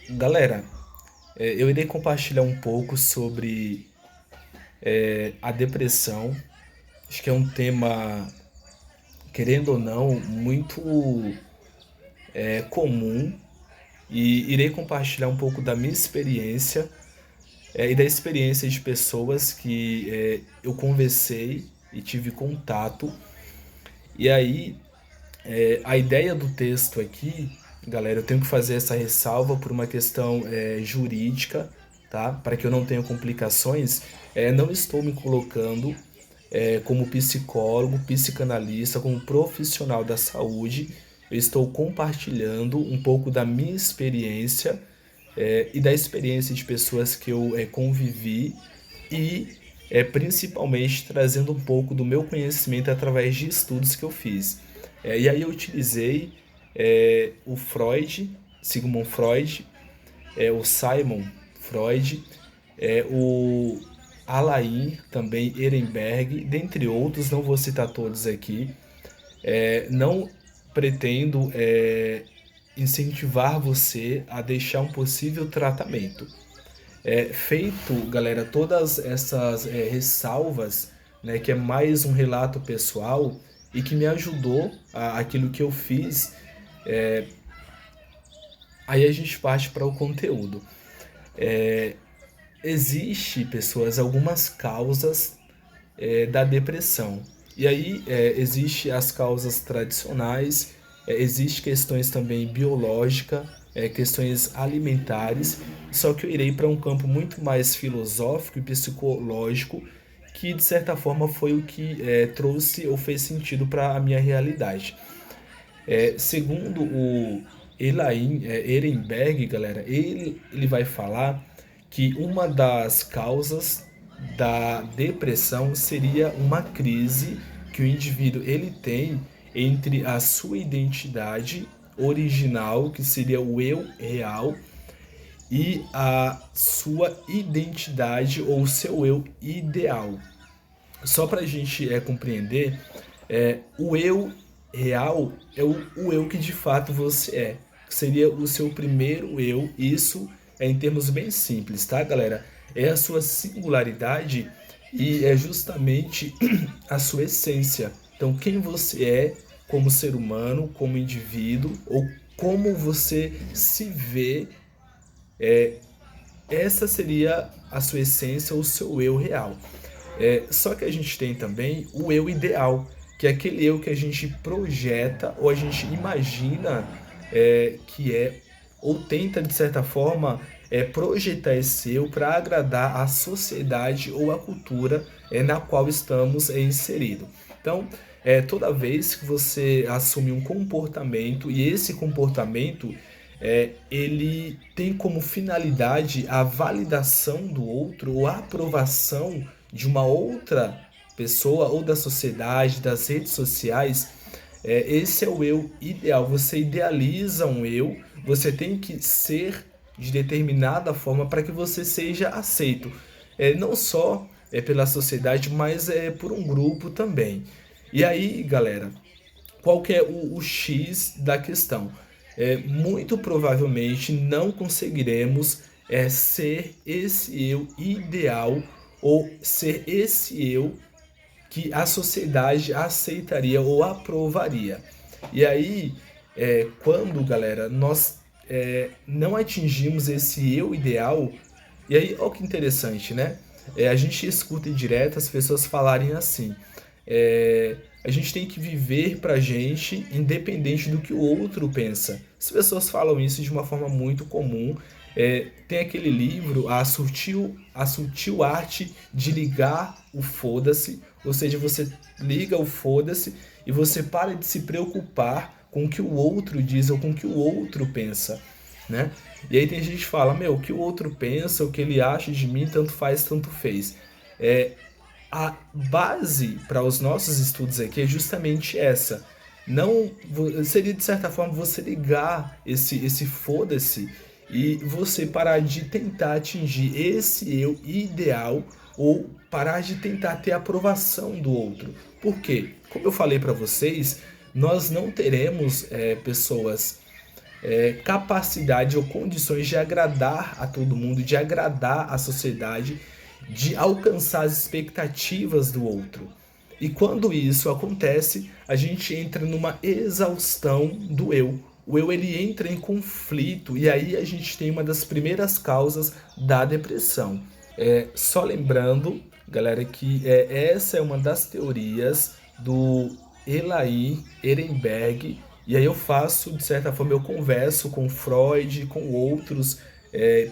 Galera, eu irei compartilhar um pouco sobre a depressão. Acho que é um tema, querendo ou não, muito comum. E irei compartilhar um pouco da minha experiência e da experiência de pessoas que eu conversei e tive contato. E aí, a ideia do texto aqui, galera, eu tenho que fazer essa ressalva por uma questão jurídica, tá? Para que eu não tenha complicações, não estou me colocando como psicólogo, psicanalista, como profissional da saúde. Eu estou compartilhando um pouco da minha experiência e da experiência de pessoas que eu convivi e principalmente trazendo um pouco do meu conhecimento através de estudos que eu fiz. E aí eu utilizei o Freud, Sigmund Freud, o Simon Freud, o Alain, também Ehrenberg, dentre outros, não vou citar todos aqui. Não pretendo incentivar você a deixar um possível tratamento. Feito, galera, todas essas ressalvas, né, que é mais um relato pessoal e que me ajudou aquilo que eu fiz, aí a gente parte para o conteúdo. Existe, pessoas, algumas causas da depressão. E aí existe as causas tradicionais, existe questões também biológicas, questões alimentares, só que eu irei para um campo muito mais filosófico e psicológico, que de certa forma foi o que trouxe ou fez sentido para a minha realidade. Segundo o Elaine Ehrenberg, galera, ele vai falar que uma das causas da depressão seria uma crise que o indivíduo ele tem entre a sua identidade original, que seria o eu real, e a sua identidade ou o seu eu ideal. Só para a gente compreender, o eu real é o eu que de fato você é. Seria o seu primeiro eu. Isso é em termos bem simples, tá, galera? É a sua singularidade e é justamente a sua essência. Então, quem você é como ser humano, como indivíduo, ou como você se vê, essa seria a sua essência, o seu eu real. Só que a gente tem também o eu ideal, que é aquele eu que a gente projeta ou a gente imagina que é, ou tenta de certa forma projetar esse eu para agradar a sociedade ou a cultura na qual estamos inseridos. Então, toda vez que você assume um comportamento e esse comportamento ele tem como finalidade a validação do outro ou a aprovação de uma outra pessoa ou da sociedade, das redes sociais, esse é o eu ideal. Você idealiza um eu, você tem que ser de determinada forma para que você seja aceito. Não só pela sociedade, mas por um grupo também. E aí, galera, qual que é o X da questão? Muito provavelmente não conseguiremos ser esse eu ideal ou ser esse eu que a sociedade aceitaria ou aprovaria. E aí, quando, galera, nós não atingimos esse eu ideal, e aí, olha que interessante, né? A gente escuta direto as pessoas falarem assim: a gente tem que viver pra gente independente do que o outro pensa. As pessoas falam isso de uma forma muito comum. Tem aquele livro, a sutil arte de ligar o foda-se, ou seja, você liga o foda-se e você para de se preocupar com o que o outro diz ou com o que o outro pensa, né? E aí tem gente que fala, meu, o que o outro pensa, o que ele acha de mim, tanto faz, tanto fez. A base para os nossos estudos aqui é justamente essa. Não seria de certa forma você ligar esse foda-se e você parar de tentar atingir esse eu ideal ou parar de tentar ter a aprovação do outro. Por quê? Como eu falei para vocês, nós não teremos pessoas capacidade ou condições de agradar a todo mundo, de agradar a sociedade, de alcançar as expectativas do outro. E quando isso acontece, a gente entra numa exaustão do eu. O eu ele entra em conflito e aí a gente tem uma das primeiras causas da depressão. Só lembrando, galera, que essa é uma das teorias do Elahy Ehrenberg. E aí eu faço, de certa forma, eu converso com Freud, com outros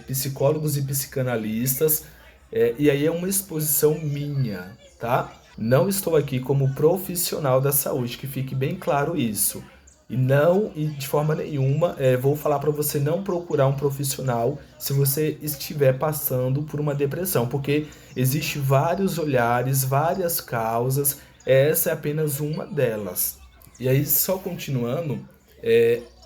psicólogos e psicanalistas. E aí é uma exposição minha, tá? Não estou aqui como profissional da saúde, que fique bem claro isso. E não, e de forma nenhuma, vou falar para você não procurar um profissional se você estiver passando por uma depressão, porque existe vários olhares, várias causas, essa é apenas uma delas. E aí, só continuando,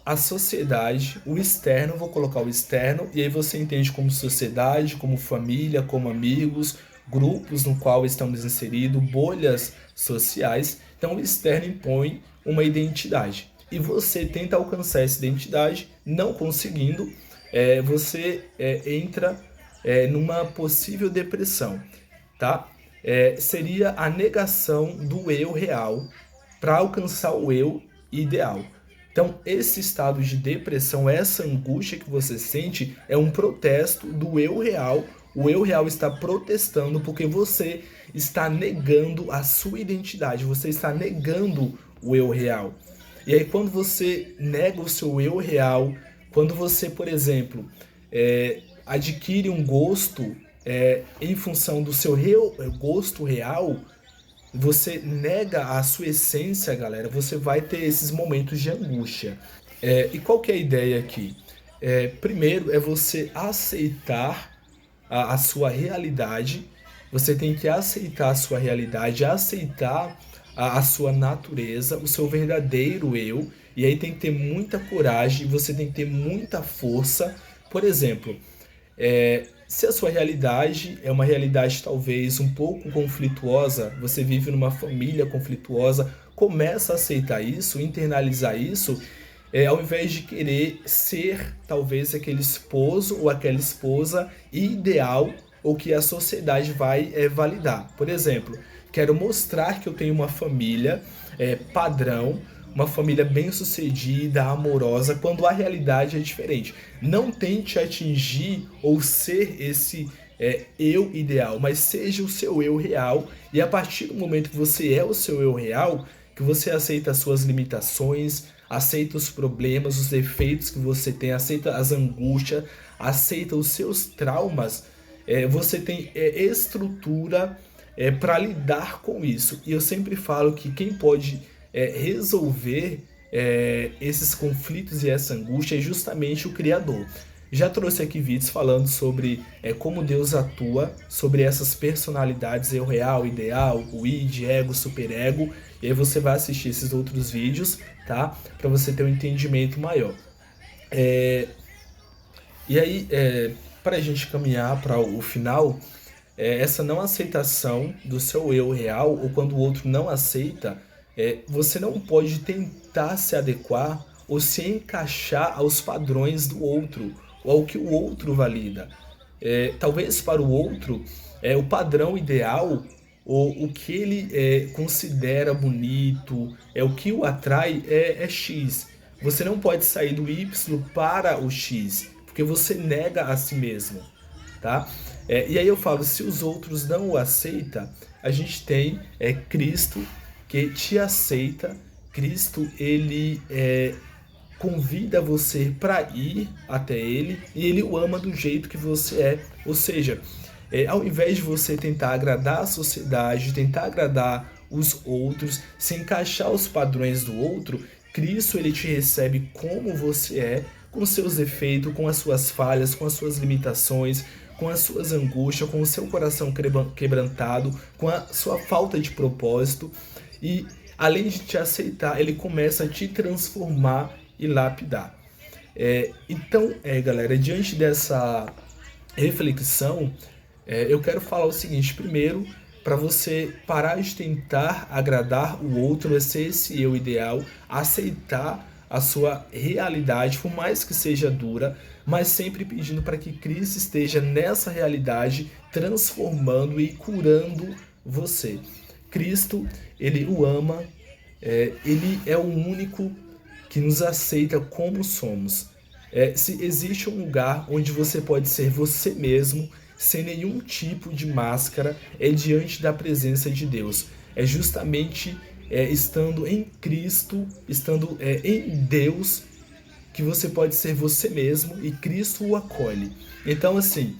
a sociedade, o externo, vou colocar o externo, e aí você entende como sociedade, como família, como amigos, grupos no qual estamos inseridos, bolhas sociais. Então, o externo impõe uma identidade. E você tenta alcançar essa identidade, não conseguindo, você entra numa possível depressão, tá? Seria a negação do eu real para alcançar o eu ideal. Então, esse estado de depressão, essa angústia que você sente, é um protesto do eu real. O eu real está protestando porque você está negando a sua identidade, você está negando o eu real. E aí, quando você nega o seu eu real, quando você, por exemplo, adquire um gosto em função do seu gosto real, você nega a sua essência, galera, você vai ter esses momentos de angústia. E qual que é a ideia aqui? Primeiro é você aceitar a sua realidade, você tem que aceitar a sua realidade, aceitar a sua natureza, o seu verdadeiro eu, e aí tem que ter muita coragem, você tem que ter muita força. Por exemplo, se a sua realidade é uma realidade talvez um pouco conflituosa, você vive numa família conflituosa, começa a aceitar isso, internalizar isso, ao invés de querer ser talvez aquele esposo ou aquela esposa ideal ou que a sociedade vai validar. Por exemplo, quero mostrar que eu tenho uma família padrão, uma família bem-sucedida, amorosa, quando a realidade é diferente. Não tente atingir ou ser esse eu ideal, mas seja o seu eu real. E a partir do momento que você é o seu eu real, que você aceita as suas limitações, aceita os problemas, os defeitos que você tem, aceita as angústias, aceita os seus traumas, você tem estrutura para lidar com isso. E eu sempre falo que quem pode resolver esses conflitos e essa angústia é justamente o Criador. Já trouxe aqui vídeos falando sobre como Deus atua, sobre essas personalidades, eu real, ideal, o id, ego, superego, e aí você vai assistir esses outros vídeos, tá? Para você ter um entendimento maior. E aí, para a gente caminhar para o final, essa não aceitação do seu eu real, ou quando o outro não aceita, você não pode tentar se adequar ou se encaixar aos padrões do outro, ou ao que o outro valida. Talvez para o outro, o padrão ideal, ou o que ele considera bonito, o que o atrai é X. Você não pode sair do Y para o X, porque você nega a si mesmo, tá? E aí eu falo, se os outros não o aceitam, a gente tem Cristo que te aceita. Cristo, ele convida você para ir até ele e ele o ama do jeito que você é. Ou seja, ao invés de você tentar agradar a sociedade, tentar agradar os outros, se encaixar os padrões do outro, Cristo ele te recebe como você é, com seus defeitos, com as suas falhas, com as suas limitações, com as suas angústias, com o seu coração quebrantado, com a sua falta de propósito. E além de te aceitar, ele começa a te transformar e lapidar. Então, galera, diante dessa reflexão, eu quero falar o seguinte. Primeiro, para você parar de tentar agradar o outro, ser esse eu ideal, aceitar a sua realidade, por mais que seja dura, mas sempre pedindo para que Cristo esteja nessa realidade, transformando e curando você. Cristo, ele o ama, ele é o único que nos aceita como somos. Se existe um lugar onde você pode ser você mesmo, sem nenhum tipo de máscara, é diante da presença de Deus. É justamente estando em Cristo, estando em Deus, que você pode ser você mesmo e Cristo o acolhe. Então, assim,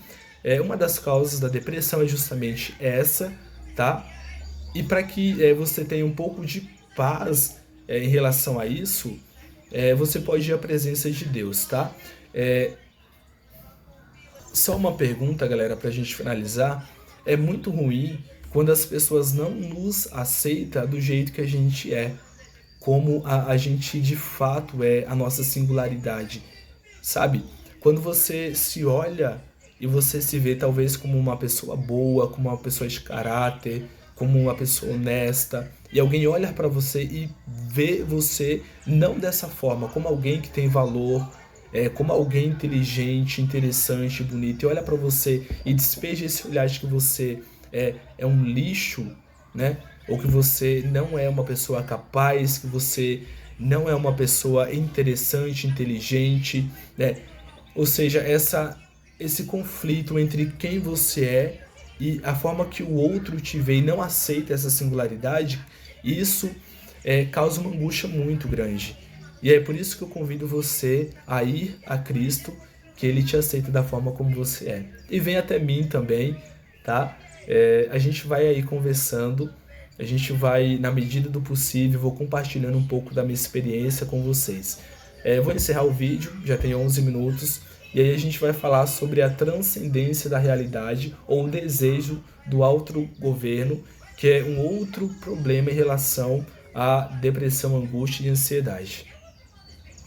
uma das causas da depressão é justamente essa, tá? E para que você tenha um pouco de paz em relação a isso, você pode ir à presença de Deus, tá? É, Só uma pergunta, galera, para a gente finalizar. É muito ruim quando as pessoas não nos aceitam do jeito que a gente é, como a gente de fato é, a nossa singularidade, sabe? Quando você se olha e você se vê talvez como uma pessoa boa, como uma pessoa de caráter, como uma pessoa honesta, e alguém olha para você e vê você não dessa forma, como alguém que tem valor, como alguém inteligente, interessante, bonito, e olha para você e despeja esse olhar de que você é um lixo, né? Ou que você não é uma pessoa capaz, que você não é uma pessoa interessante, inteligente, né? Ou seja, esse conflito entre quem você é e a forma que o outro te vê e não aceita essa singularidade, isso causa uma angústia muito grande. E é por isso que eu convido você a ir a Cristo, que Ele te aceita da forma como você é. E vem até mim também, tá? A gente vai aí conversando, a gente vai, na medida do possível, vou compartilhando um pouco da minha experiência com vocês. Vou encerrar o vídeo, já tem 11 minutos, e aí a gente vai falar sobre a transcendência da realidade ou o desejo do autogoverno, que é um outro problema em relação à depressão, angústia e ansiedade.